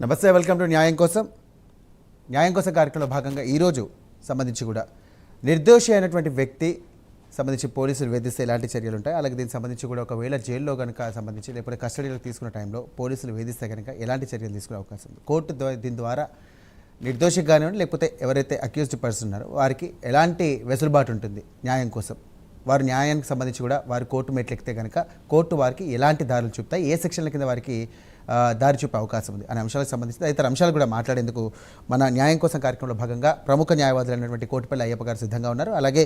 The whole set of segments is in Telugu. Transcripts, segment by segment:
నమస్తే, వెల్కమ్ టు న్యాయం కోసం. న్యాయం కోసం కార్యక్రమంలో భాగంగా ఈరోజు సంబంధించి కూడా నిర్దోషి అయినటువంటి వ్యక్తి సంబంధించి పోలీసులు వేధిస్తే ఎలాంటి చర్యలు ఉంటాయి, అలాగే దీనికి సంబంధించి కూడా ఒకవేళ జైల్లో కనుక సంబంధించి లేకపోతే కస్టడీలో తీసుకున్న టైంలో పోలీసులు వేధిస్తే కనుక ఎలాంటి చర్యలు తీసుకునే అవకాశం ఉంది, కోర్టు దీని ద్వారా నిర్దోషికి కానివ్వండి లేకపోతే ఎవరైతే అక్యూజ్డ్ పర్సన్ ఉన్నారో వారికి ఎలాంటి వెసులుబాటు ఉంటుంది న్యాయం కోసం, వారు న్యాయానికి సంబంధించి కూడా వారి కోర్టు మెట్లు ఎక్కితే కనుక కోర్టు వారికి ఎలాంటి దారులు చూపుతాయి, ఏ సెక్షన్ల కింద వారికి దారి చూపే అవకాశం ఉంది అనే అంశాలకు సంబంధించి తదితర అంశాలు కూడా మాట్లాడేందుకు మన న్యాయం కోసం కార్యక్రమంలో భాగంగా ప్రముఖ న్యాయవాదులు అయినటువంటి కోటిపల్లి అయ్యప్ప గారు సిద్ధంగా ఉన్నారు. అలాగే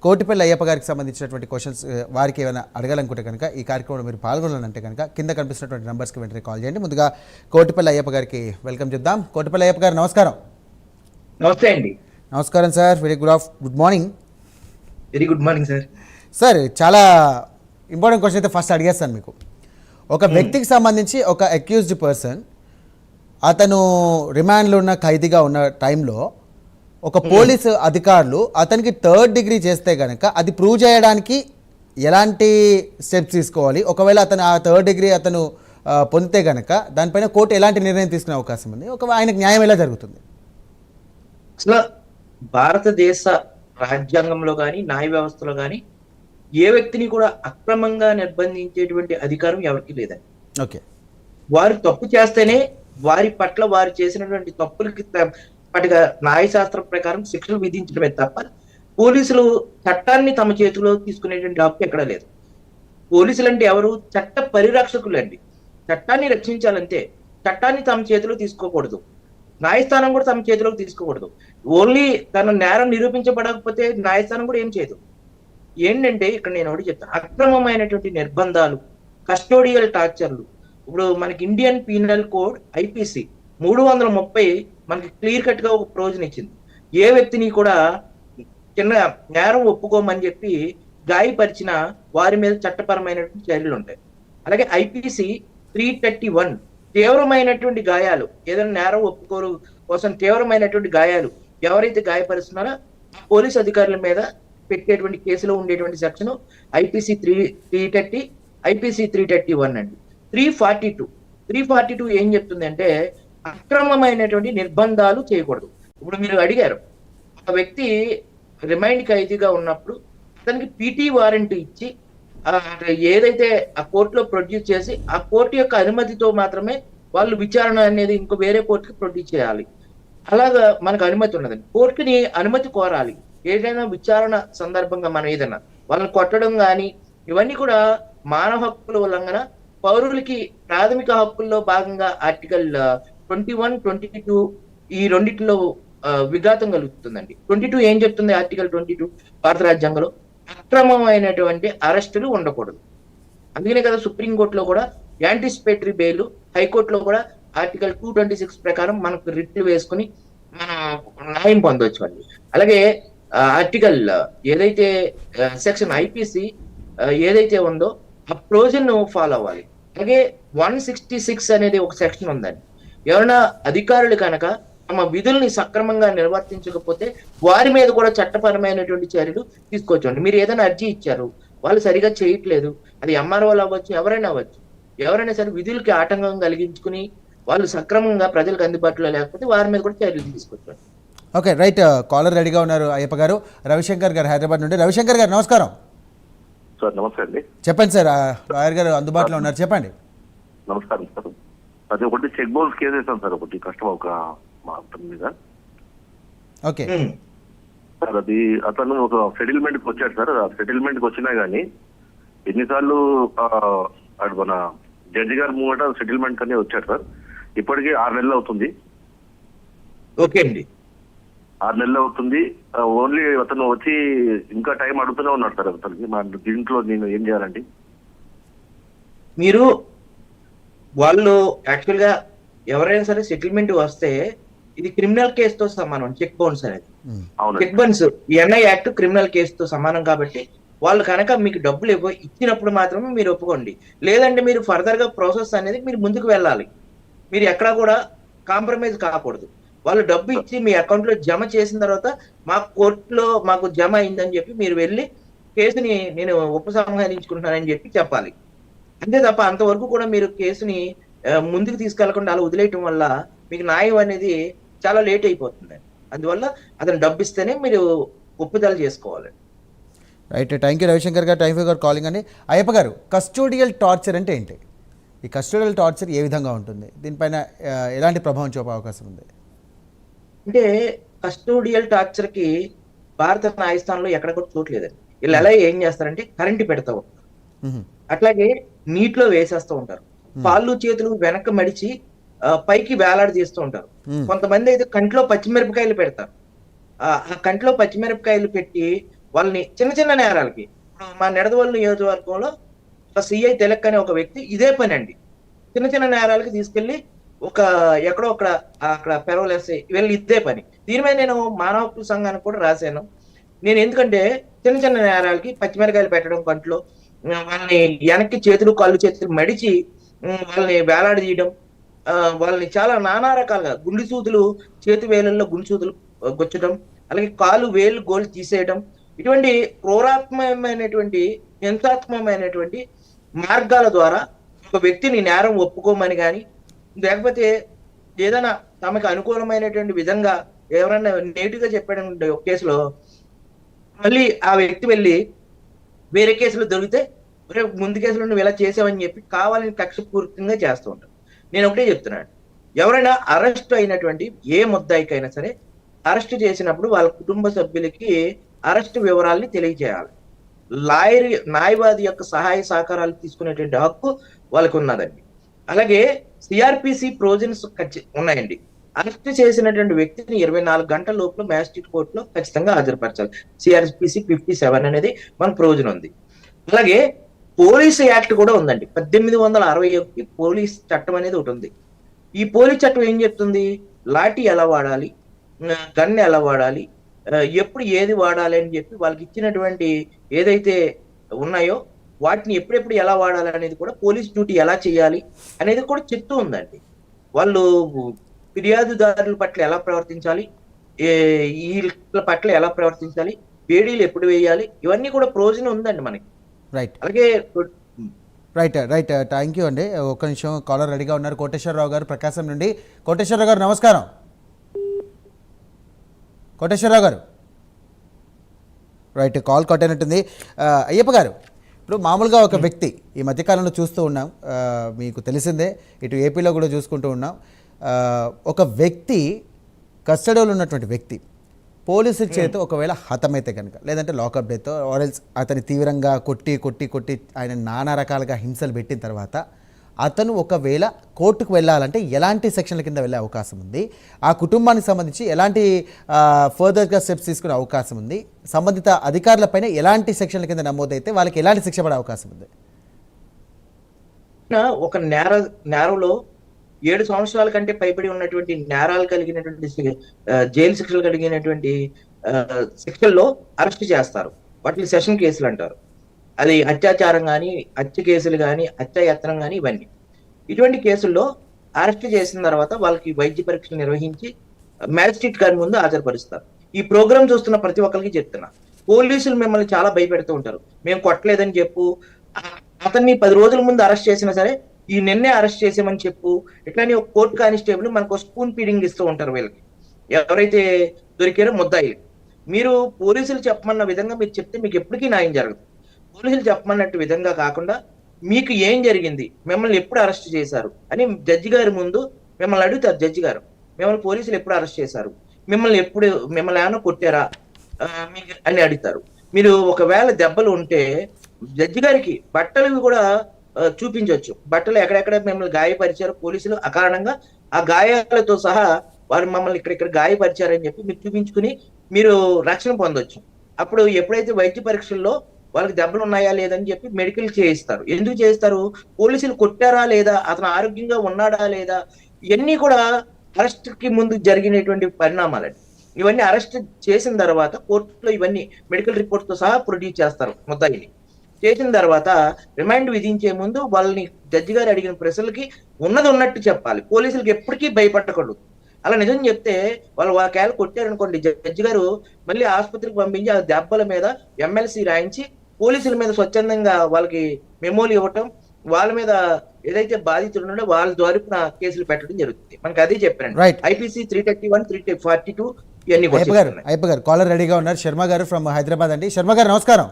కోటిపల్లి అయ్యప్ప గారికి సంబంధించినటువంటి క్వశ్చన్స్ వారికి ఏమైనా అడగాలనుకుంటే కనుక ఈ కార్యక్రమంలో మీరు పాల్గొనాలంటే కనుక కింద కనిపిస్తున్నటువంటి నెంబర్స్కి వెంటనే కాల్ చేయండి. ముందుగా కోటిపల్లి అయ్యప్ప గారికి వెల్కమ్ చెప్దాం. కోటిపల్లి అయ్యప్ప గారు నమస్కారం. నమస్తే అండి. నమస్కారం sir. Good morning. Very good morning sir. Sir, చాలా ఇంపార్టెంట్ క్వశ్చన్ అయితే ఫస్ట్ అడిగేస్తాను మీకు. ఒక వ్యక్తికి సంబంధించి ఒక అక్యూజ్డ్ పర్సన్ అతను రిమాండ్లో ఉన్న ఖైదీగా ఉన్న టైంలో ఒక పోలీసు అధికారులు అతనికి థర్డ్ డిగ్రీ చేస్తే కనుక అది ప్రూవ్ చేయడానికి ఎలాంటి స్టెప్స్ తీసుకోవాలి, ఒకవేళ అతను ఆ థర్డ్ డిగ్రీ అతను పొందితే కనుక దానిపైన కోర్టు ఎలాంటి నిర్ణయం తీసుకునే అవకాశం ఉంది, ఆయనకు న్యాయం ఎలా జరుగుతుంది? అసలు భారతదేశ రాజ్యాంగంలో కానీ న్యాయ వ్యవస్థలో కానీ ఏ వ్యక్తిని కూడా అక్రమంగా నిర్బంధించేటువంటి అధికారం ఎవరికి లేదండి. ఓకే, వారు తప్పు చేస్తేనే వారి పట్ల వారు చేసినటువంటి తప్పులకి పట్టుగా న్యాయశాస్త్రం ప్రకారం శిక్షలు విధించడమే తప్ప పోలీసులు చట్టాన్ని తమ చేతిలో తీసుకునేటువంటి హక్కు ఎక్కడా లేదు. పోలీసులు అంటే ఎవరు? చట్ట పరిరక్షకులు అండి. చట్టాన్ని రక్షించాలంటే చట్టాన్ని తమ చేతిలో తీసుకోకూడదు, న్యాయస్థానం కూడా తమ చేతిలోకి తీసుకోకూడదు. ఓన్లీ తన నేరం నిరూపించబడకపోతే న్యాయస్థానం కూడా ఏం చేయదు. ఏంటంటే ఇక్కడ నేను ఒకటి చెప్తాను, అక్రమమైనటువంటి నిర్బంధాలు, కస్టోడియల్ టార్చర్లు. ఇప్పుడు మనకి ఇండియన్ పీనల్ కోడ్ ఐపీసీ 330 మనకి క్లియర్ కట్ గా ఒక ప్రొవిజన్ ఇచ్చింది. ఏ వ్యక్తిని కూడా చిన్న నేరం ఒప్పుకోమని చెప్పి గాయపరిచిన వారి మీద చట్టపరమైనటువంటి చర్యలు ఉంటాయి. అలాగే ఐపీసీ 331 తీవ్రమైనటువంటి గాయాలు, ఏదైనా నేరం ఒప్పుకోరు కోసం తీవ్రమైనటువంటి గాయాలు ఎవరైతే గాయపరుస్తున్నారో పోలీస్ అధికారుల మీద పెట్టేటువంటి కేసులో ఉండేటువంటి సెక్షన్ ఐపీసీ 330, ఐపీసీ 331 అండి. 342 ఏం చెప్తుంది అంటే అక్రమమైనటువంటి నిర్బంధాలు చేయకూడదు. ఇప్పుడు మీరు అడిగారు, ఆ వ్యక్తి రిమైండ్ ఖైదీగా ఉన్నప్పుడు అతనికి పీటీ వారెంట్ ఇచ్చి ఏదైతే ఆ కోర్టులో ప్రొడ్యూస్ చేసి ఆ కోర్టు యొక్క అనుమతితో మాత్రమే వాళ్ళు విచారణ అనేది ఇంకో వేరే కోర్టుకి ప్రొడ్యూస్ చేయాలి. అలాగా మనకు అనుమతి ఉన్నదండి. కోర్టుని అనుమతి కోరాలి. ఏదైనా విచారణ సందర్భంగా మనం ఏదైనా వాళ్ళని కొట్టడం కానీ ఇవన్నీ కూడా మానవ హక్కుల ఉల్లంఘన, పౌరులకి ప్రాథమిక హక్కుల్లో భాగంగా ఆర్టికల్ 21, 22 ఈ రెండిట్లో విఘాతం కలుగుతుందండి. 22 ఏం చెప్తుంది? ఆర్టికల్ 22 భారత రాజ్యాంగంలో అక్రమమైనటువంటి అరెస్టులు ఉండకూడదు. అందుకనే కదా సుప్రీంకోర్టులో కూడా యాంటిసిపేటరీ బెయిల్, హైకోర్టులో కూడా ఆర్టికల్ 226 ప్రకారం మనకు రిట్లు వేసుకుని మనం న్యాయం పొందవచ్చు అండి. అలాగే ఆర్టికల్ ఏదైతే సెక్షన్ ఐపీసీ ఏదైతే ఉందో ఆ ప్రొవిజన్ ఫాలో అవ్వాలి. అలాగే 166 అనేది ఒక సెక్షన్ ఉందండి. ఎవరైనా అధికారులు కనుక తమ విధుల్ని సక్రమంగా నిర్వర్తించకపోతే వారి మీద కూడా చట్టపరమైనటువంటి చర్యలు తీసుకోవచ్చు. మీరు ఏదైనా అర్జీ ఇచ్చారు, వాళ్ళు సరిగా చేయట్లేదు, అది ఎంఆర్ఓలు అవ్వచ్చు, ఎవరైనా అవ్వచ్చు, ఎవరైనా సరే విధులకి ఆటంకం కలిగించుకుని వాళ్ళు సక్రమంగా ప్రజలకు అందుబాటులో లేకపోతే వారి మీద కూడా చర్యలు తీసుకోవచ్చు. Okay, right. కాలర్ రెడీగా ఉన్నారు అయ్యప్ప గారు. రవిశంకర్ గారు హైదరాబాద్ నుండి. రవిశంకర్ గారు నమస్కారం. సార్ నమస్తే అండి. చెప్పండి సార్, లాయర్ గారు అందుబాటులో ఉన్నారు, చెప్పండి. నమస్కారం సార్. అది ఒకటి చెక్ బౌన్స్ కేసు వేసాం సార్, ఒకటి కష్టం ఒక మా అతని మీద. ఓకే సార్, అది అతను ఒక సెటిల్మెంట్కి వచ్చాడు సార్. ఆ సెటిల్మెంట్కి వచ్చినా కానీ ఎన్నిసార్లు మన జడ్జి గారు ముంగట సెటిల్మెంట్ కనే వచ్చాడు సార్. ఇప్పటికీ 6 నెలలు అవుతుంది. ఓకే అండి, 6 నెలలు అవుతుంది. ఓన్లీ అతను వచ్చి ఇంకా టైం అడుగుతూనే ఉన్నాడు సార్ అతనికి. మా దీంట్లో నేను ఏం చేయాలండి? మీరు వాళ్ళు యాక్చువల్ గా ఎవరైనా సరే సెటిల్మెంట్ వస్తే ఇది క్రిమినల్ కేసుతో సమానం. చెక్ బౌన్స్ అనేది cheque bounce NI act criminal కేసుతో సమానం కాబట్టి వాళ్ళు కనుక మీకు డబ్బులు ఇచ్చినప్పుడు మాత్రమే మీరు ఒప్పుకోండి. లేదంటే మీరు ఫర్దర్ గా ప్రాసెస్ అనేది మీరు ముందుకు వెళ్ళాలి. మీరు ఎక్కడా కూడా కాంప్రమైజ్ కాకూడదు. వాళ్ళు డబ్బు ఇచ్చి మీ అకౌంట్ లో జమ చేసిన తర్వాత మా కోర్టులో మాకు జమ అయిందని చెప్పి మీరు వెళ్ళి కేసుని నేను ఉపసంహరించుకుంటున్నానని చెప్పి చెప్పాలి. అంతే తప్ప అంతవరకు కూడా మీరు కేసుని ముందుకు తీసుకెళ్లకుండా అలా వదిలేయటం వల్ల మీకు న్యాయం అనేది చాలా లేట్ అయిపోతుంది. అందువల్ల అతను డబ్బు ఇస్తేనే మీరు ఒప్పుదల చేసుకోవాలి. రైట్, థ్యాంక్ యూ రవిశంకర్ గారు, థ్యాంక్ యూ గారు కాలింగ్ అండి. అయ్యప్ప గారు, కస్టోడియల్ టార్చర్ అంటే ఏంటి? ఈ కస్టోడియల్ టార్చర్ ఏ విధంగా ఉంటుంది? దీనిపైన ఎలాంటి ప్రభావం చూపే అవకాశం ఉంది? అంటే కస్టోడియల్ టార్చర్ కి భారత న్యాయస్థానంలో ఎక్కడ కూడా చూడలేదండి. వీళ్ళు ఎలా ఏం చేస్తారంటే కరెంటు పెడతా ఉంటారు, అట్లాగే నీటిలో వేసేస్తూ ఉంటారు, కాళ్ళు చేతులు వెనక మడిచి పైకి వేలాడి తీస్తూ ఉంటారు. కొంతమంది అయితే కంట్లో పచ్చిమిరపకాయలు పెడతారు. ఆ కంట్లో పచ్చిమిరపకాయలు పెట్టి వాళ్ళని చిన్న చిన్న నేరాలకి, మా నిడదవోలు నియోజకవర్గంలో ఒక సిఐ తిలక్ అనే ఒక వ్యక్తి ఇదే పని అండి, చిన్న చిన్న నేరాలకి తీసుకెళ్లి ఒక ఎక్కడో అక్కడ పెరవలేసి వెళ్ళి ఇదే పని. దీని మీద నేను మానవ హక్కుల సంఘానికి కూడా రాశాను. నేను ఎందుకంటే చిన్న చిన్న నేరాలకి పచ్చిమిరకాయలు పెట్టడం కంట్లో, వాళ్ళని వెనక్కి చేతులు కాళ్ళు చేతులు మడిచి వాళ్ళని వేలాడదీయడం, వాళ్ళని చాలా నానా రకాలుగా గుండు సూదులు, చేతి వేలల్లో గుండు సూదులు గుచ్చడం, అలాగే కాలు వేలు గోలు తీసేయడం, ఇటువంటి క్రూరాత్మకమైనటువంటి హింసాత్మకమైనటువంటి మార్గాల ద్వారా ఒక వ్యక్తిని నేరం ఒప్పుకోమని కానీ, లేకపోతే ఏదైనా తమకు అనుకూలమైనటువంటి విధంగా ఎవరైనా నేటిగా చెప్పాడంటే ఒక కేసులో మళ్ళీ ఆ వ్యక్తి వెళ్ళి వేరే కేసులు దొరికితే ముందు కేసులో నువ్వు ఇలా చేసావని చెప్పి కావాలని కక్షపూరితంగా చేస్తూ ఉంటారు. నేను ఒకటే చెప్తున్నాను, ఎవరైనా అరెస్ట్ అయినటువంటి ఏ ముద్దాయికైనా సరే అరెస్ట్ చేసినప్పుడు వాళ్ళ కుటుంబ సభ్యులకి అరెస్ట్ వివరాలని తెలియజేయాలి. న్యాయవాది యొక్క సహాయ సహకారాలు తీసుకునేటువంటి హక్కు వాళ్ళకు ఉన్నదండి. అలాగే సిఆర్పిసి ప్రొవిజన్స్ ఉన్నాయండి. అరెస్ట్ చేసినటువంటి వ్యక్తిని 24 గంటల లోపల మ్యాజిస్ట్రేట్ కోర్టులో ఖచ్చితంగా హాజరుపరచాలి. సిఆర్పిసి 57 అనేది మన ప్రొవిజన్ ఉంది. అలాగే పోలీసు యాక్ట్ కూడా ఉందండి, 1861 పోలీస్ చట్టం అనేది ఒకటి ఉంది. ఈ పోలీస్ చట్టం ఏం చెప్తుంది? లాఠీ ఎలా వాడాలి, గన్ ఎలా వాడాలి, ఎప్పుడు ఏది వాడాలి అని చెప్పి వాళ్ళకి ఇచ్చినటువంటి ఏదైతే ఉన్నాయో వాటిని ఎప్పుడెప్పుడు ఎలా వాడాలి అనేది కూడా, పోలీస్ డ్యూటీ ఎలా చేయాలి అనేది కూడా చెప్తూ ఉందండి. వాళ్ళు ఫిర్యాదుదారుల పట్ల ఎలా ప్రవర్తించాలి, వీళ్ళ పట్ల ఎలా ప్రవర్తించాలి, బేడీలు ఎప్పుడు వేయాలి, ఇవన్నీ కూడా ప్రయోజనం ఉందండి మనకి. రైట్, అలాగే రైట్, థ్యాంక్ యూ అండి. ఒక్క నిమిషం, కాలర్ రెడీగా ఉన్నారు. కోటేశ్వరరావు గారు ప్రకాశం నుండి. కోటేశ్వరరావు గారు నమస్కారం. కోటేశ్వరరావు గారు, రైట్, కాల్ కట్ అయినట్టుంది. అయ్యప్ప గారు, ఇప్పుడు మామూలుగా ఒక వ్యక్తి ఈ మధ్యకాలంలో చూస్తూ ఉన్నాం, మీకు తెలిసిందే, ఇటు ఏపీలో కూడా చూసుకుంటూ ఉన్నాం, ఒక వ్యక్తి కస్టడీలో ఉన్నటువంటి వ్యక్తి పోలీసుల చేత ఒకవేళ హతమైతే కనుక, లేదంటే లాకప్ డెత్ ఆర్ఎల్స్ అతని తీవ్రంగా కొట్టి ఆయన నానా రకాలుగా హింసలు పెట్టిన తర్వాత అతను ఒకవేళ కోర్టుకు వెళ్ళాలంటే ఎలాంటి సెక్షన్ల కింద వెళ్ళే అవకాశం ఉంది? ఆ కుటుంబానికి సంబంధించి ఎలాంటి ఫర్దర్గా స్టెప్స్ తీసుకునే అవకాశం ఉంది? సంబంధిత అధికారులపైన ఎలాంటి సెక్షన్ల కింద నమోదైతే వాళ్ళకి ఎలాంటి శిక్ష పడే అవకాశం ఉంది? ఒక నేరంలో 7 సంవత్సరాల కంటే పైబడి ఉన్నటువంటి నేరాలు కలిగినటువంటి జైలు శిక్షలు కలిగినటువంటి శిక్షల్లో అరెస్ట్ చేస్తారు. వాటిని సెషన్ కేసులు అంటారు. అది అత్యాచారం కానీ, హత్య కేసులు కానీ, హత్యాయత్నం కానీ, ఇవన్నీ. ఇటువంటి కేసుల్లో అరెస్ట్ చేసిన తర్వాత వాళ్ళకి వైద్య పరీక్షలు నిర్వహించి మ్యాజిస్ట్రేట్ గారి ముందు హాజరుపరుస్తారు. ఈ ప్రోగ్రామ్ చూస్తున్న ప్రతి ఒక్కరికి చెప్తున్నా, పోలీసులు మిమ్మల్ని చాలా భయపెడుతూ ఉంటారు. మేము కొట్టలేదని చెప్పు, అతన్ని 10 రోజుల ముందు అరెస్ట్ చేసినా సరే ఈ నిన్నే అరెస్ట్ చేసామని చెప్పు, ఇట్లానే ఒక కోర్టు కానిస్టేబుల్ మనకు స్పూన్ ఫీడింగ్ ఇస్తూ ఉంటారు వీళ్ళకి, ఎవరైతే దొరికారో ముద్దాయిలు. మీరు పోలీసులు చెప్పమన్న విధంగా మీరు చెప్తే మీకు ఎప్పటికీ న్యాయం జరగదు. పోలీసులు చెప్పమన్నట్టు విధంగా కాకుండా మీకు ఏం జరిగింది, మిమ్మల్ని ఎప్పుడు అరెస్ట్ చేశారు అని జడ్జి గారి ముందు మిమ్మల్ని అడుగుతారు. జడ్జి గారు, మిమ్మల్ని పోలీసులు ఎప్పుడు అరెస్ట్ చేశారు, మిమ్మల్ని ఏమైనా కొట్టారా అని అడుగుతారు. మీరు ఒకవేళ దెబ్బలు ఉంటే జడ్జి గారికి బట్టలు కూడా చూపించవచ్చు. బట్టలు ఎక్కడెక్కడ మిమ్మల్ని గాయపరిచారు పోలీసులు అకారణంగా, ఆ గాయాలతో సహా వారు మమ్మల్ని ఇక్కడ గాయపరిచారని చెప్పి మీరు చూపించుకుని మీరు రక్షణ పొందొచ్చు. అప్పుడు ఎప్పుడైతే వైద్య పరీక్షల్లో వాళ్ళకి దెబ్బలు ఉన్నాయా లేదని చెప్పి మెడికల్ చేయిస్తారు. ఎందుకు చేయిస్తారు? పోలీసులు కొట్టారా లేదా, అతను ఆరోగ్యంగా ఉన్నాడా లేదా, ఇవన్నీ కూడా అరెస్ట్ కి ముందు జరిగినటువంటి పరిణామాలండి. ఇవన్నీ అరెస్ట్ చేసిన తర్వాత కోర్టులో ఇవన్నీ మెడికల్ రిపోర్ట్ తో సహా ప్రొడ్యూస్ చేస్తారు. ముద్దాయిని చేసిన తర్వాత రిమాండ్ విధించే ముందు వాళ్ళని జడ్జి గారు అడిగిన ప్రశ్నలకి ఉన్నది ఉన్నట్టు చెప్పాలి. పోలీసులకి ఎప్పటికీ భయపడకూడదు. అలా నిజం చెప్తే వాళ్ళు ఒకవేళ కొట్టారనుకోండి, జడ్జి గారు మళ్ళీ ఆసుపత్రికి పంపించి ఆ దెబ్బల మీద MLC రాయించి పోలీసుల మీద స్వచ్ఛందంగా వాళ్ళకి మెమోలు ఇవ్వటం, వాళ్ళ మీద ఏదైతే బాధితులు ఉన్నారో వాళ్ళ ద్వారా కేసులు పెట్టడం జరుగుతుంది. మనకి అదే చెప్పారండి. Right. IPC 331, 342 ఇవన్నీ కూడా అయ్యప్ప గారు చెప్తున్నాయి. అయ్యప్ప గారు కాలర్ రెడీగా ఉన్నారు. శర్మ గారు ఫ్రమ్ హైదరాబాద్ అండి. శర్మ గారు నమస్కారం.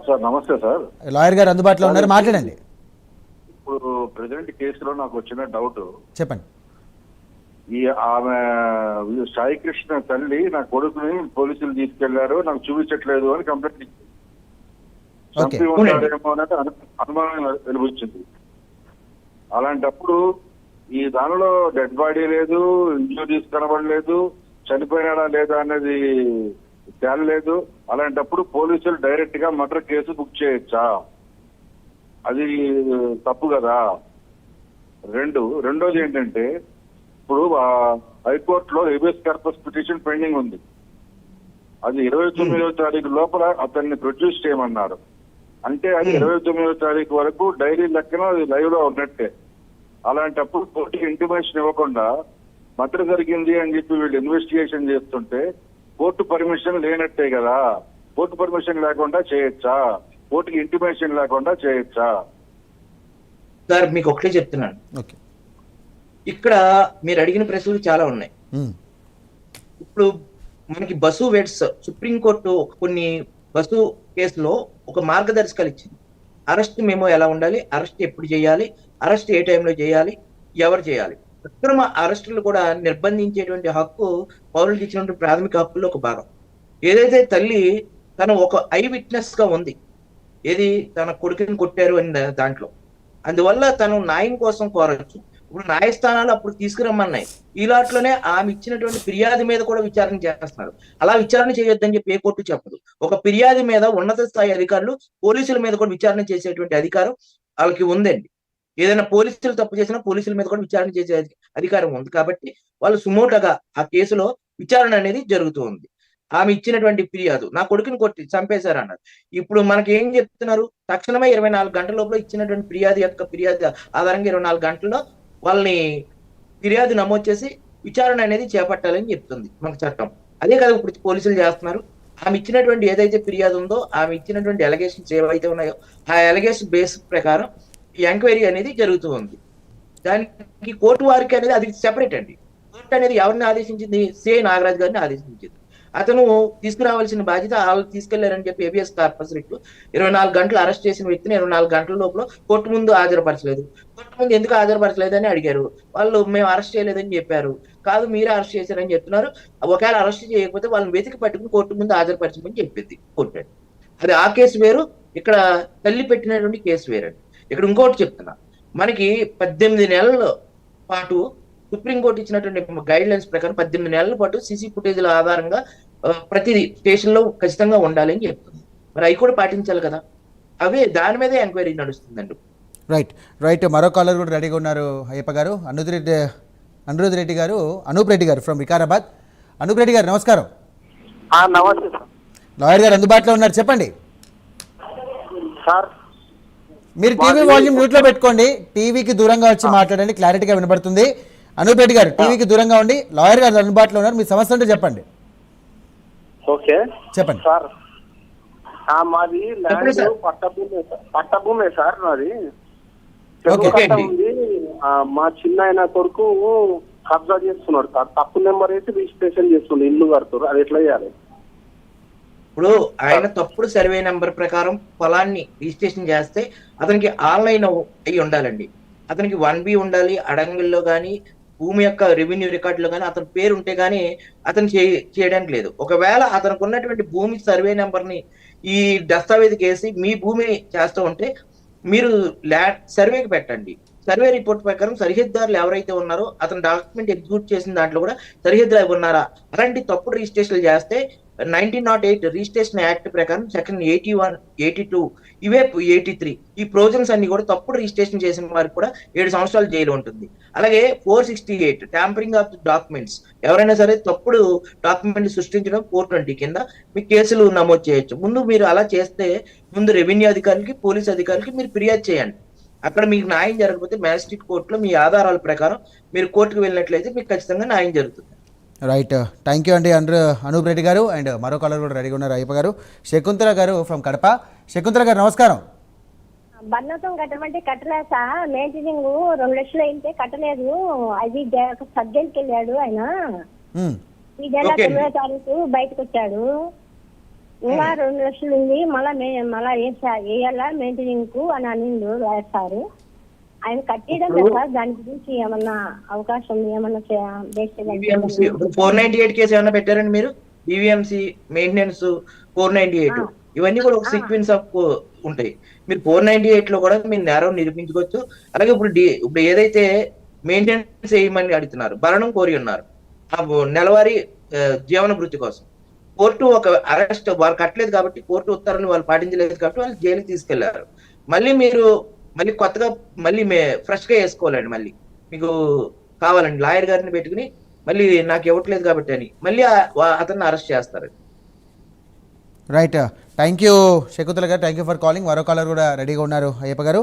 సార్ నమస్తే సార్. లాయర్ గారు అందుబాటులో ఉన్నారు, మాట్లాడండి. ఇప్పుడు ప్రెసిడెంట్ కేసులో నాకు వచ్చిన డౌట్, చెప్పండి. ఈ ఆమె సాయి కృష్ణ తల్లి నా కొడుకుని పోలీసులు తీసుకెళ్లారు, నాకు చూపించట్లేదు అని కంప్లైంట్ ఇచ్చింది. ఓకే. చంపి ఉంటాడేమో అనేది అనుమానం వెలువచ్చింది. అలాంటప్పుడు ఈ దానిలో డెడ్ బాడీ లేదు, ఇంజురీస్ కనబడలేదు, చనిపోయినాడా లేదా అనేది తేలలేదు. అలాంటప్పుడు పోలీసులు డైరెక్ట్ గా మర్డర్ కేసు బుక్ చేయొచ్చా? అది తప్పు కదా. రెండోది ఏంటంటే, ఇప్పుడు హైకోర్టులో హెబియస్ కార్పస్ పిటిషన్ పెండింగ్ ఉంది. అది 29వ తారీఖు లోపల అతన్ని ప్రొడ్యూస్ చేయమన్నారు. అంటే అది 29వ తారీఖు వరకు డైరీ లెక్కన అది లైవ్ లో ఉన్నట్టే. అలాంటప్పుడు కోర్టుకి ఇంటిమేషన్ ఇవ్వకుండా మర్డర్ జరిగింది అని చెప్పి వీళ్ళు ఇన్వెస్టిగేషన్ చేస్తుంటే కోర్టు పర్మిషన్ లేనట్టే కదా. కోర్టు పర్మిషన్ లేకుండా చేయొచ్చా? కోర్టుకి ఇంటిమేషన్ లేకుండా చేయొచ్చా? సార్ మీకు ఒకటే చెప్తున్నాను, ఓకే. ఇక్కడ మీరు అడిగిన ప్రశ్నలు చాలా ఉన్నాయి. ఇప్పుడు మనకి బసు వెట్స్ సుప్రీంకోర్టు కొన్ని బసు కేసులో ఒక మార్గదర్శకాలు ఇచ్చింది. అరెస్ట్ మెమో ఎలా ఉండాలి, అరెస్ట్ ఎప్పుడు చేయాలి, అరెస్ట్ ఏ టైంలో చేయాలి, ఎవరు చేయాలి. అక్రమ అరెస్టులు కూడా నిర్బంధించేటువంటి హక్కు పౌరులకు ఇచ్చినటువంటి ప్రాథమిక హక్కుల్లో ఒక భాగం. ఏదైతే తల్లి తను ఒక ఐ విట్నెస్ గా ఉంది, ఏది తన కొడుకుని కొట్టారు అని దాంట్లో, అందువల్ల తను న్యాయం కోసం కోరవచ్చు. ఇప్పుడు న్యాయస్థానాలు అప్పుడు తీసుకురమ్మన్నాయి. ఈ లాట్లోనే ఆమె ఇచ్చినటువంటి ఫిర్యాదు మీద కూడా విచారణ చేస్తున్నారు. అలా విచారణ చేయొద్దని చెప్పి ఏ కోర్టు చెప్పదు. ఒక ఫిర్యాదు మీద ఉన్నత స్థాయి అధికారులు పోలీసుల మీద కూడా విచారణ చేసేటువంటి అధికారం వాళ్ళకి ఉందండి. ఏదైనా పోలీసులు తప్పు చేసినా పోలీసుల మీద కూడా విచారణ చేసే అధికారం ఉంది. కాబట్టి వాళ్ళు సుమోటగా ఆ కేసులో విచారణ అనేది జరుగుతూ ఉంది. ఆమె ఇచ్చినటువంటి ఫిర్యాదు, నా కొడుకుని కొట్టి చంపేశారు అన్నారు. ఇప్పుడు మనకి ఏం చెప్తున్నారు, తక్షణమే 24 గంటల లోపల ఇచ్చినటువంటి ఫిర్యాదు ఆధారంగా 24 గంటల్లో వాళ్ళని ఫిర్యాదు నమోదు చేసి విచారణ అనేది చేపట్టాలని చెప్తుంది మన చట్టం. అదే కదా ఇప్పుడు పోలీసులు చేస్తున్నారు. ఆమె ఇచ్చినటువంటి ఏదైతే ఫిర్యాదు ఉందో, ఆమె ఇచ్చినటువంటి ఎలిగేషన్స్ ఏవైతే ఉన్నాయో ఆ ఎలిగేషన్ బేస్ ప్రకారం ఈ ఎంక్వైరీ అనేది జరుగుతూ ఉంది. దానికి కోర్టు వారికి అనేది అది సెపరేట్ అండి. కోర్టు అనేది ఎవరిని ఆదేశించింది? సిఐ నాగరాజు గారిని ఆదేశించింది. అతను తీసుకురావాల్సిన బాధ్యత వాళ్ళు తీసుకెళ్లారని చెప్పి హెబియస్ కార్పస్ రిట్ 24 గంటలు అరెస్ట్ చేసిన వ్యక్తిని 24 గంటల లోపల కోర్టు ముందు హాజరుపరచలేదు. కోర్టు ముందు ఎందుకు హాజరుపరచలేదని అడిగారు. వాళ్ళు మేము అరెస్ట్ చేయలేదని చెప్పారు. కాదు మీరే అరెస్ట్ చేశారని చెప్తున్నారు. ఒకవేళ అరెస్ట్ చేయకపోతే వాళ్ళని వెతికి పట్టుకుని కోర్టు ముందు హాజరుపరచమని చెప్పింది కోర్టు. అది ఆ కేసు వేరు, ఇక్కడ తల్లి పెట్టినటువంటి కేసు వేరండి. ఇక్కడ ఇంకోటి చెప్తున్నా, మనకి 18 నెలల పాటు సుప్రీంకోర్టు ఇచ్చినటువంటి గైడ్ లైన్స్ ప్రకారం 18 నెలల పాటు సీసీ ఫుటేజ్ల ఆధారంగా ప్రతి స్టేషన్ లో ఖచ్చితంగా ఉండాలి అని చెప్తుంది. మరి అవి కూడా పాటించాలి కదా. అవే దాని మీదే ఎంక్వైరీ నడుస్తుందండి. రైట్. మరో కాలర్ కూడా రెడీగా ఉన్నారు అయ్యప్ప గారు. అనూప్ రెడ్డి గారు ఫ్రమ్ వికారాబాద్. అనూప్ రెడ్డి గారు నమస్కారం. నమస్తే లాయర్ గారు అందుబాటులో ఉన్నారు, చెప్పండి. సార్, మీరు టీవీ వాల్యూమ్ మ్యూట్ లో పెట్టుకోండి, టీవీకి దూరంగా వచ్చి మాట్లాడండి, క్లారిటీగా వినబడుతుంది. అనూప్ రెడ్డి గారు టీవీకి దూరంగా ఉండి, లాయర్ గారు అందుబాటులో ఉన్నారు, మీ సమస్య అంటే చెప్పండి. ఓకే చెప్పండి సార్. మాది ల్యాండ్ పట్టభూమే సార్. నాది చెరువు కట్ట ఉంది. మా చిన్న ఆయన కొడుకు కబ్జా చేస్తున్నాడు సార్. తప్పు నెంబర్ వేసి రిజిస్ట్రేషన్ చేస్తుండే, ఇల్లు కడుతున్నారు. అది ఎట్లా చేయాలి? ఇప్పుడు ఆయన తప్పుడు సర్వే నెంబర్ ప్రకారం పొలాన్ని రిజిస్ట్రేషన్ చేస్తే అతనికి ఆన్లైన్ అయి ఉండాలండి. అతనికి 1B ఉండాలి. అడంగుల్లో కానీ భూమి యొక్క రెవెన్యూ రికార్డులో కానీ అతని పేరు ఉంటే గానీ అతను చేయడానికి లేదు. ఒకవేళ అతనికి ఉన్నటువంటి భూమి సర్వే నెంబర్ ని ఈ దస్తావేజుకి వేసి మీ భూమి చేస్తూ ఉంటే మీరు సర్వేకి పెట్టండి. సర్వే రిపోర్ట్ ప్రకారం సరిహద్దారులు ఎవరైతే ఉన్నారో అతను డాక్యుమెంట్ ఎగ్జిక్యూట్ చేసిన దాంట్లో కూడా సరిహద్దులు ఉన్నారా, అలాంటి తప్పుడు రిజిస్ట్రేషన్లు చేస్తే 1908 రిజిస్ట్రేషన్ యాక్ట్ ప్రకారం సెక్షన్ 81, 82 ఇవే 83 ఈ ప్రొవిజన్స్ అన్ని కూడా తప్పుడు రిజిస్ట్రేషన్ చేసిన వారికి కూడా 7 సంవత్సరాలు జైలు ఉంటుంది. అలాగే 468 ట్యాంపరింగ్ ఆఫ్ డాక్యుమెంట్స్, ఎవరైనా సరే తప్పుడు డాక్యుమెంట్ సృష్టించడం 420 కింద మీ కేసులు నమోదు చేయొచ్చు. ముందు మీరు అలా చేస్తే ముందు రెవెన్యూ అధికారులకి, పోలీస్ అధికారులకి మీరు ఫిర్యాదు చేయండి. అక్కడ మీకు న్యాయం జరగకపోతే మ్యాజిస్ట్రేట్ కోర్టులో మీ ఆధారాల ప్రకారం మీరు కోర్టుకు వెళ్ళినట్లయితే మీకు ఖచ్చితంగా న్యాయం జరుగుతుంది. రైట్, థ్యాంక్ యూ అండి అనూప్ రెడ్డి గారు. అండ్ మరో కాలర్ కూడా రెడీగా ఉన్నారు అయ్యప్ప గారు. శకుంతల గారు ఫ్రమ్ కడప. శకుంతల గారు నమస్కారం. బన్నతం కట్టమంటే కట్టలేదు సార్. మెయింటెనింగ్ 2 లక్షలు అయితే కట్టలేదు. అది సర్జన్కి వెళ్ళాడు ఆయన. ఉమ్. ఈ నెల ఓకే. 9వ తారీఖు బయటకు వచ్చాడు. ఇంకా 2 లక్షలు ఉంది, మళ్ళా వేయాలా మెయింటెనింగ్ కు అని అనిండు లాయర్ సార్. ఆయన కట్టేయడం కదా సార్, దాని గురించి ఏమన్నా అవకాశం ఉంది? ఏమన్నా BVMC 498 కేసు ఏమన్నా పెట్టారండి మీరు? BVMC మెయింటెనెన్స్ 498 ఇవన్నీ కూడా ఒక సీక్వెన్స్ ఆఫ్ ఉంటాయి. మీరు 498 లో కూడా మీరు నేరం నిరూపించుకోవచ్చు. అలాగే ఇప్పుడు ఏదైతే మెయింటెనెన్స్ చేయమని అడుగుతున్నారు, భరణం కోరి ఉన్నారు ఆ నెలవారీ జీవన భృతి కోసం, కోర్టు ఒక అరెస్ట్ వాళ్ళు కట్టలేదు కాబట్టి, కోర్టు ఉత్తర్వులు వాళ్ళు పాటించలేదు కాబట్టి వాళ్ళు జైలుకి తీసుకెళ్లారు. మళ్ళీ కొత్తగా ఫ్రెష్ గా వేసుకోవాలండి. మళ్ళీ మీకు కావాలండి లాయర్ గారిని పెట్టుకుని మళ్ళీ నాకు ఇవ్వట్లేదు కాబట్టి అని మళ్ళీ అతన్ని అరెస్ట్ చేస్తారు. రైట్, థ్యాంక్ యూ శకుంతల గారు, థ్యాంక్ యూ ఫర్ కాలింగ్. మరో కాలర్ కూడా రెడీగా ఉన్నారు అయ్యప్ప గారు.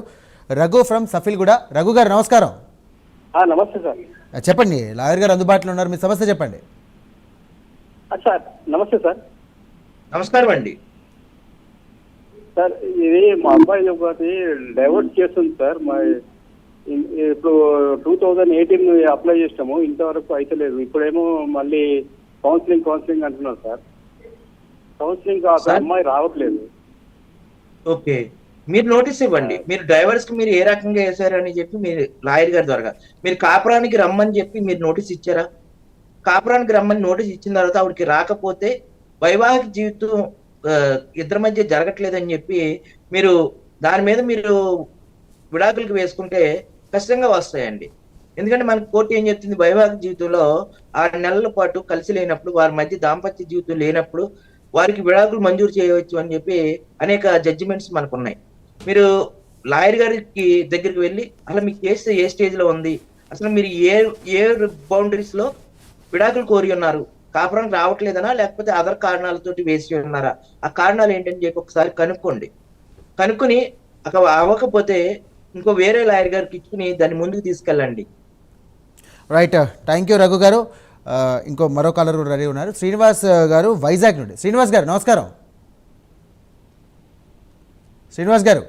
రఘు ఫ్రమ్ సఫిల్ కూడా. రఘు గారు నమస్కారం. నమస్తే సార్. చెప్పండి, లాయర్ గారు అందుబాటులో ఉన్నారు, మీ సమస్య చెప్పండి. సార్ నమస్తే సార్. నమస్కారం అండి. సార్ ఇది మా అబ్బాయి ఒకటి డైవర్ట్ చేస్తుంది సార్. మా ఇప్పుడు 2018 అప్లై చేసినాము, ఇంతవరకు అయితే లేదు. ఇప్పుడేమో మళ్ళీ కౌన్సిలింగ్ అంటున్నారు సార్. కౌన్సిలింగ్ అమ్మాయి రావట్లేదు. ఓకే, మీరు నోటీస్ ఇవ్వండి. మీరు డ్రైవర్స్ కి మీరు ఏ రకంగా వేసారని చెప్పి మీరు లాయర్ గారి ద్వారా మీరు కాపురానికి రమ్మని చెప్పి మీరు నోటీస్ ఇచ్చారా? కాపురానికి రమ్మని నోటీస్ ఇచ్చిన తర్వాత ఆవిడకి రాకపోతే వైవాహిక జీవితం ఇద్దరి మధ్య జరగట్లేదని చెప్పి మీరు దాని మీద మీరు విడాకులకు వేసుకుంటే ఖచ్చితంగా వస్తాయండి. ఎందుకంటే మనకు కోర్టు ఏం చెప్తుంది, వైవాహిక జీవితంలో 6 నెలల పాటు కలిసి లేనప్పుడు, వారి మధ్య దాంపత్య జీవితం లేనప్పుడు వారికి విడాకులు మంజూరు చేయవచ్చు అని చెప్పి అనేక జడ్జిమెంట్స్ మనకు ఉన్నాయి. మీరు లాయర్ గారికి దగ్గరికి వెళ్ళి అసలు మీ కేసు ఏ స్టేజ్ లో ఉంది, అసలు మీరు ఏ బౌండరీస్ లో విడాకులు కోరి ఉన్నారు, కాపురానికి రావట్లేదనా లేకపోతే అదర్ కారణాలతోటి వేసి ఉన్నారా, ఆ కారణాలు ఏంటని చెప్పి ఒకసారి కనుక్కొని అక్కడ అవ్వకపోతే ఇంకో వేరే లాయర్ గారికి ఇచ్చుకుని దాన్ని ముందుకు తీసుకెళ్ళండి. రైట్, థ్యాంక్ యూ రఘు గారు. ఇంకో మరో కాలర్ కూడా రెడీ ఉన్నారు, శ్రీనివాస్ గారు వైజాగ్ నుండి. శ్రీనివాస్ గారు నమస్కారం. శ్రీనివాస్ గారు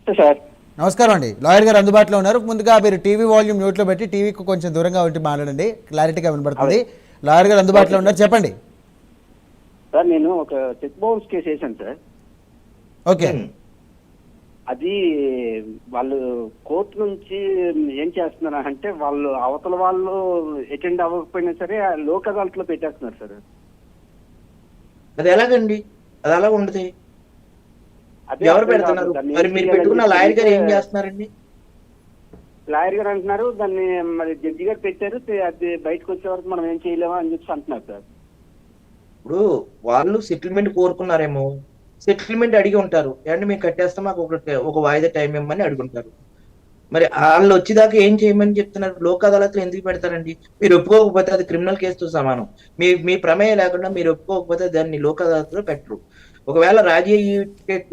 సార్ నమస్కారం అండి. లాయర్ గారు అందుబాటులో ఉన్నారు. ముందుగా మీరు టీవీ వాల్యూమ్ మ్యూట్లో పెట్టి టీవీకి కొంచెం దూరంగా ఉండి మాట్లాడండి, క్లారిటీగా వినబడుతుంది. లాయర్ గారు అందుబాటులో ఉన్నారు, చెప్పండి. సార్ నేను ఒక చెక్ బౌన్స్ కేసు వేసాను సార్. ఓకే, అది వాళ్ళు కోర్టు నుంచి ఏం చేస్తున్నారు అంటే, వాళ్ళు అవతల వాళ్ళు అటెండ్ అవ్వకపోయినా సరే లోక్ అదాలత్ లో పెట్టేస్తున్నారు సార్. అది ఎలాగండి? అది అలా ఉండదు. ఎవరు పెడుతున్నారు? మరి మీరు పెట్టుకున్న లాయర్ గారు ఏం చేస్తున్నారండి? లాయర్ గారు అంటున్నారు దాన్ని మరి జడ్జి గారు పెట్టారు, అది బయటకు వచ్చే వరకు మనం ఏం చేయలేమా అని చెప్పి అంటున్నారు సార్. ఇప్పుడు వాళ్ళు సెటిల్మెంట్ కోరుకున్నారేమో, సెటిల్మెంట్ అడిగి ఉంటారు, ఏమంటే మేము కట్టేస్తాం మాకు ఒక వాయిదా టైం ఇవ్వమని అడుగుంటారు. మరి వాళ్ళు వచ్చేదాకా ఏం చేయమని చెప్తున్నారు? లోక్ అదాలత్లో ఎందుకు పెడతారండి? మీరు ఒప్పుకోకపోతే అది క్రిమినల్ కేసుతో సమానం. మీ ప్రమేయం లేకుండా మీరు ఒప్పుకోకపోతే దాన్ని లోక్ అదాలత్లో పెట్టరు. ఒకవేళ రాజీ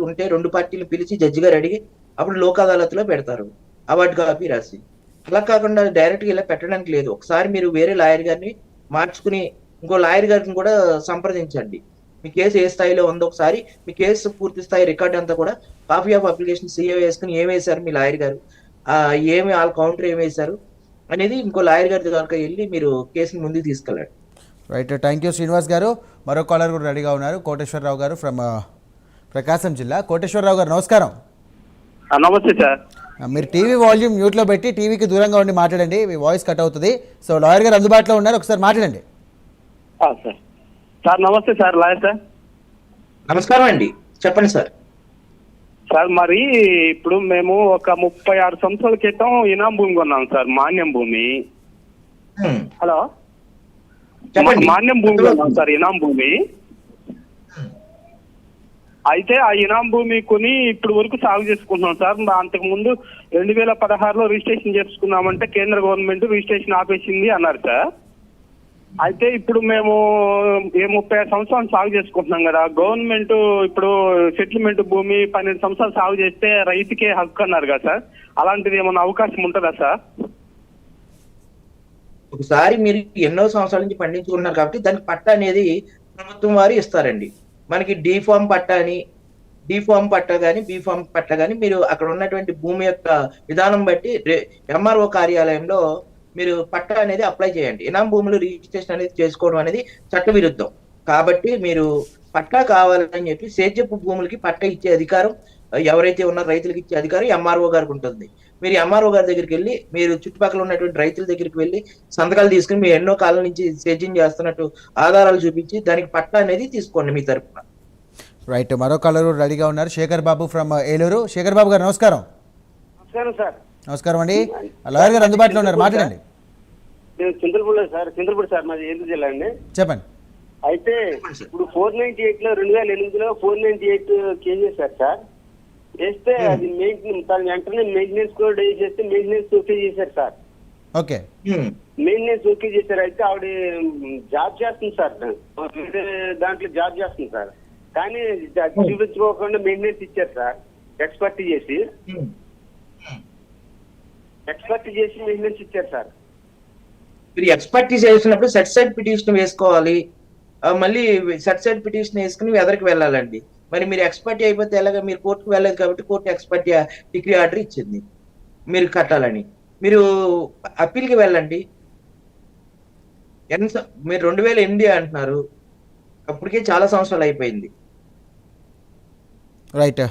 ఉంటే 2 పార్టీలు పిలిచి జడ్జి గారు అడిగి అప్పుడు లోక్ అదాలత్లో పెడతారు అవార్డు కాపీ రాసి. అలా కాకుండా డైరెక్ట్ గా ఇలా పెట్టడానికి లేదు. ఒకసారి మీరు వేరే లాయర్ గారిని మార్చుకుని ఇంకో లాయర్ గారిని కూడా సంప్రదించండి. మీ కేసు ఏ స్థాయిలో ఉందో ఒకసారి మీ కేసు పూర్తి స్థాయి రికార్డ్ అంతా కూడా కాపీ ఆఫ్ అప్లికేషన్ సీఏ వేసుకుని ఏం వేశారు మీ లాయర్ గారు, వాళ్ళ కౌంటర్ ఏం వేశారు అనేది ఇంకో లాయర్ గారి దగ్గర వెళ్ళి మీరు కేసుని ముందుకు తీసుకెళ్ళండి. రైట్, థ్యాంక్ యూ శ్రీనివాస్ గారు. మరో కాలర్ కూడా రెడీగా ఉన్నారు, కోటేశ్వరరావు గారు ఫ్రమ్ ప్రకాశం జిల్లా. కోటేశ్వరరావు గారు నమస్కారం. నమస్తే సార్. మీరు టీవీ వాల్యూమ్ మ్యూట్లో పెట్టి టీవీకి దూరంగా ఉండి మాట్లాడండి, మీ వాయిస్ కట్ అవుతుంది. సో లాయర్ గారు అందుబాటులో ఉన్నారు, ఒకసారి మాట్లాడండి. సార్ సార్ నమస్తే సార్. లాయర్ సార్ నమస్కారం అండి, చెప్పండి సార్. సార్ మరి ఇప్పుడు మేము ఒక 36 సంవత్సరాల క్రితం ఇనాం భూమి కొన్నాం సార్, మాన్యం భూమి. హలో, మాన్యం భూమి కొన్నాం సార్, ఇనాం భూమి. అయితే ఆ ఇనాం భూమి కొని ఇప్పుడు వరకు సాగు చేసుకుంటున్నాం సార్. అంతకు ముందు 2016లో రిజిస్ట్రేషన్ చేసుకున్నామంటే కేంద్ర గవర్నమెంట్ రిజిస్ట్రేషన్ ఆపేసింది అన్నారు సార్. అయితే ఇప్పుడు మేము 35 సంవత్సరాలు సాగు చేసుకుంటున్నాం కదా, గవర్నమెంట్ ఇప్పుడు సెటిల్మెంట్ భూమి 12 సంవత్సరాలు సాగు చేస్తే రైతుకే హక్కు అన్నారు కదా సార్, అలాంటిది ఏమన్నా అవకాశం ఉంటుందా సార్? ఒకసారి మీరు ఎన్నో సంవత్సరాల నుంచి పండించుకుంటున్నారు కాబట్టి దానికి పట్టా అనేది ప్రభుత్వం వారు ఇస్తారండి. మనకి డీఫామ్ పట్టా అని డి ఫామ్ పట్ట కానీ బి ఫామ్ పట్ట కానీ మీరు అక్కడ ఉన్నటువంటి భూమి యొక్క విధానం బట్టి ఎంఆర్ఓ కార్యాలయంలో మీరు పట్ట అనేది అప్లై చేయండి. ఇనాం భూములు రిజిస్ట్రేషన్ అనేది చేసుకోవడం అనేది చట్ట విరుద్ధం. కాబట్టి మీరు పట్టా కావాలని చెప్పి సేద్యపు భూములకి పట్ట ఇచ్చే అధికారం ఎవరైతే ఉన్నారో రైతులకు ఇచ్చే అధికారం ఎంఆర్ఓ గారికి ఉంటుంది. మీరు ఎంఆర్ఓ గారి దగ్గరికి వెళ్ళి మీరు చుట్టుపక్కల ఉన్నటువంటి రైతుల దగ్గరికి వెళ్ళి సంతకాలు తీసుకుని మీరు ఎన్నో కాలం నుంచి సేద్యం చేస్తున్నట్టు ఆధారాలు చూపించి దానికి పట్టా అనేది తీసుకోండి మీ తరఫున. రైట్, మరో కలరు రెడీగా ఉన్నారు శేఖర్ బాబు ఫ్రమ్ ఏలూరు. శేఖర్ బాబు గారు నమస్కారం. నమస్కారం సార్. నమస్కారం అండి. లాయర్ గారు అందుబాటులో ఉన్నారు, మాట్లాడండి. నేను చింతలపూడి సార్, మాది ఏలూరు జిల్లా అండి. చెప్పండి. అయితే ఇప్పుడు 498 లో 2008లో 498 కేజీస్ సార్ వేస్తే అది మెయింటెనెన్స్ వెంటనే మెయింటెనెన్స్ కూడా చేస్తే మెయింటెనెన్స్ ఓకే చేశారు సార్. ఓకే, మెయింటెనెన్స్ ఓకే చేశారు. అయితే ఆవిడ జాబ్ చేస్తుంది సార్, వేరే దాంట్లో జాబ్ చేస్తుంది సార్. కానీ చూపించుకోకుండా మెయింటెనెన్స్ ఇచ్చారు సార్. ఎక్స్పర్ట్ చేసి మెయింటెనెన్స్ ఇచ్చారు సార్. మీరు ఎక్స్పర్టీస్ చేసినప్పుడు సెట్ పిటిషన్ వేసుకోవాలి. మళ్ళీ సెట్ పిటిషన్ వేసుకుని వెదర్కి వెళ్ళాలండి. మరి మీరు ఎక్స్పర్టీ అయిపోతే ఎలాగ? మీరు కోర్టుకు వెళ్ళలేదు కాబట్టి కోర్టు ఎక్స్పర్టీ డిగ్రీ ఆర్డర్ ఇచ్చింది మీరు కట్టాలని. మీరు అప్పీల్కి వెళ్ళండి. మీరు 2008 అంటున్నారు, అప్పటికే చాలా సంవత్సరాలు అయిపోయింది. రైట్,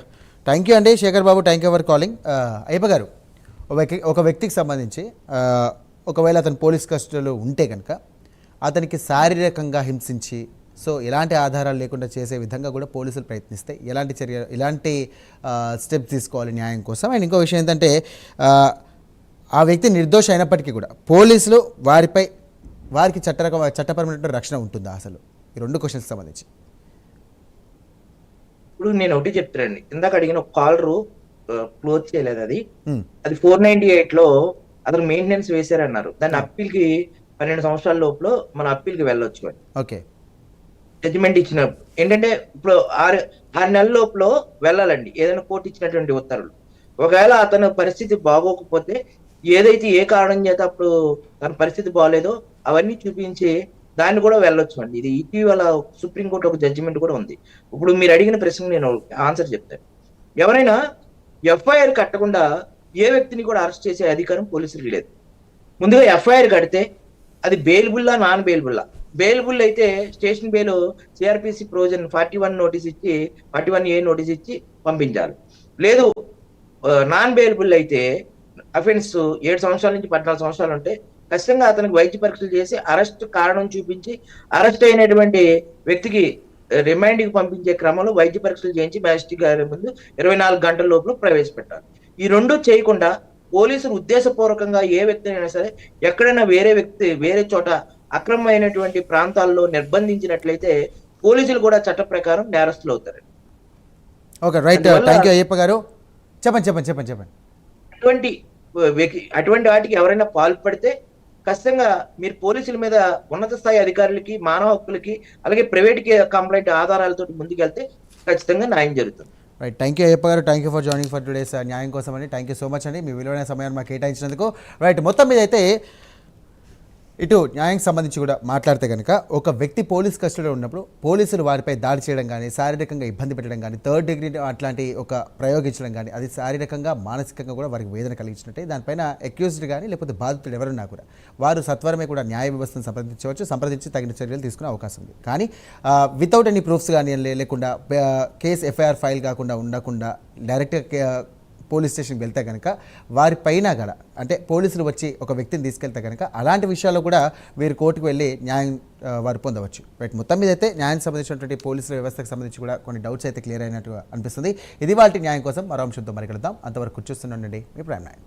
థ్యాంక్ యూ అండి Shekhar Babu, thank you for calling. Ayyappa గారు, ఒక వ్యక్తికి సంబంధించి ఒకవేళ అతను పోలీస్ కస్టడీలో ఉంటే కనుక అతనికి శారీరకంగా హింసించి ఎలాంటి ఆధారాలు లేకుండా చేసే విధంగా కూడా పోలీసులు ప్రయత్నిస్తే ఎలాంటి స్టెప్స్ తీసుకోవాలి న్యాయం కోసం? అండ్ ఇంకో విషయం ఏంటంటే ఆ వ్యక్తి నిర్దోషి అయినప్పటికీ కూడా పోలీసులు వారికి చట్టపరమైన రక్షణ ఉంటుందా అసలు? ఈ రెండు క్వశ్చన్స్కి సంబంధించి ఇప్పుడు నేను ఒకటి చెప్తానండి. ఇందాక అడిగిన ఒక కాలరు క్లోజ్ చేయలేదు. అది 498 లో అతను మెయింటెనెన్స్ వేశారన్నారు. దాన్ని అప్పీల్కి 12 సంవత్సరాల లోపల మన అప్పీల్కి వెళ్ళొచ్చు. ఓకే, జడ్జిమెంట్ ఇచ్చినప్పుడు ఏంటంటే ఇప్పుడు 6 నెలల లోపల వెళ్ళాలండి ఏదైనా కోర్టు ఇచ్చినటువంటి ఉత్తర్వులు. ఒకవేళ అతని పరిస్థితి బాగోకపోతే ఏదైతే ఏ కారణం చేత అప్పుడు తన పరిస్థితి బాగోలేదో అవన్నీ చూపించి దాన్ని కూడా వెళ్ళొచ్చు అండి. ఇది ఇటీవల సుప్రీంకోర్టు ఒక జడ్జిమెంట్ కూడా ఉంది. ఇప్పుడు మీరు అడిగిన ప్రశ్నకు నేను ఆన్సర్ చెప్తాను. ఎవరైనా ఎఫ్ఐఆర్ కట్టకుండా ఏ వ్యక్తిని కూడా అరెస్ట్ చేసే అధికారం పోలీసులకు లేదు. ముందుగా ఎఫ్ఐఆర్ కడితే అది బెయిలబుల్లా నాన్ బెయిలబుల్లా? బెయిలబుల్ అయితే station bail CrPC provision 41 notice ఇచ్చి 41A నోటీస్ ఇచ్చి పంపించాలి. లేదు నాన్ బెయిలబుల్ అయితే అఫెన్స్ 7 సంవత్సరాల నుంచి 14 సంవత్సరాలు ఉంటే ఖచ్చితంగా అతనికి వైద్య పరీక్షలు చేసి అరెస్ట్ కారణం చూపించి అరెస్ట్ అయినటువంటి వ్యక్తికి రిమైండ్కి పంపించే క్రమంలో వైద్య పరీక్షలు చేయించి మ్యాజిస్ట్రేట్ గారి ముందు 24 గంటల లోపల ప్రవేశపెట్టాలి. ఈ రెండు చేయకుండా పోలీసులు ఉద్దేశపూర్వకంగా ఏ వ్యక్తి అయినా సరే ఎక్కడైనా వేరే చోట అక్రమమైనటువంటి ప్రాంతాల్లో నిర్బంధించినట్లయితే పోలీసులు కూడా చట్ట ప్రకారం నేరస్తులు అవుతారు. Okay, right, thank you Ayyappa గారు. చెప్పండి. అటువంటి వాటికి ఎవరైనా పాల్పడితే ఖచ్చితంగా మీరు పోలీసుల మీద ఉన్నత స్థాయి అధికారులకి, మానవ హక్కులకి, అలాగే ప్రైవేట్ కంప్లైంట్ ఆధారాలతో ముందుకెళ్తే ఖచ్చితంగా న్యాయం జరుగుతుంది. రైట్, థ్యాంక్ యూ అయ్యప్ప గారు, thank you for joining for today's న్యాయం కోసం అండి. థ్యాంక్ యూ సో మచ్ అండి, మీ విలువైన సమయాన్ని మాకు కేటాయించినందుకు. రైట్, మొత్తం మీద అయితే ఇటు న్యాయం సంబంధించి కూడా మాట్లాడితే కనుక ఒక వ్యక్తి పోలీస్ కస్టడీలో ఉన్నప్పుడు పోలీసులు వారిపై దాడి చేయడం కానీ, శారీరకంగా ఇబ్బంది పెట్టడం కానీ, 3rd డిగ్రీ అట్లాంటి ఒక ప్రయోగించడం కానీ, అది శారీరకంగా మానసికంగా కూడా వారికి వేదన కలిగించినట్టే. దానిపైన అక్యూజ్డ్ కానీ లేకపోతే బాధితులు ఎవరున్నా కూడా వారు సత్వరమే కూడా న్యాయ వ్యవస్థను సంప్రదించి తగిన చర్యలు తీసుకునే అవకాశం ఉంది. కానీ వితౌట్ ఎనీ ప్రూఫ్స్ కానీ లేకుండా కేసు ఎఫ్ఐఆర్ ఫైల్ కాకుండా ఉండకుండా డైరెక్ట్గా పోలీస్ స్టేషన్కి వెళ్తే కనుక వారిపైన కూడా అంటే పోలీసులు వచ్చి ఒక వ్యక్తిని తీసుకెళ్తే కనుక అలాంటి విషయాల్లో కూడా వీరు కోర్టుకు వెళ్ళి న్యాయం వారు పొందవచ్చు. రైట్, మొత్తం మీద అయితే న్యాయం సంబంధించినటువంటి పోలీసుల వ్యవస్థకు సంబంధించి కూడా కొన్ని డౌట్స్ అయితే క్లియర్ అయినట్టుగా అనిపిస్తుంది. ఇది వాటి న్యాయం కోసం మరో అంశంతో మరి కలుద్దాం. అంతవరకు చూస్తుండండి మీ ప్రైమ్ 9.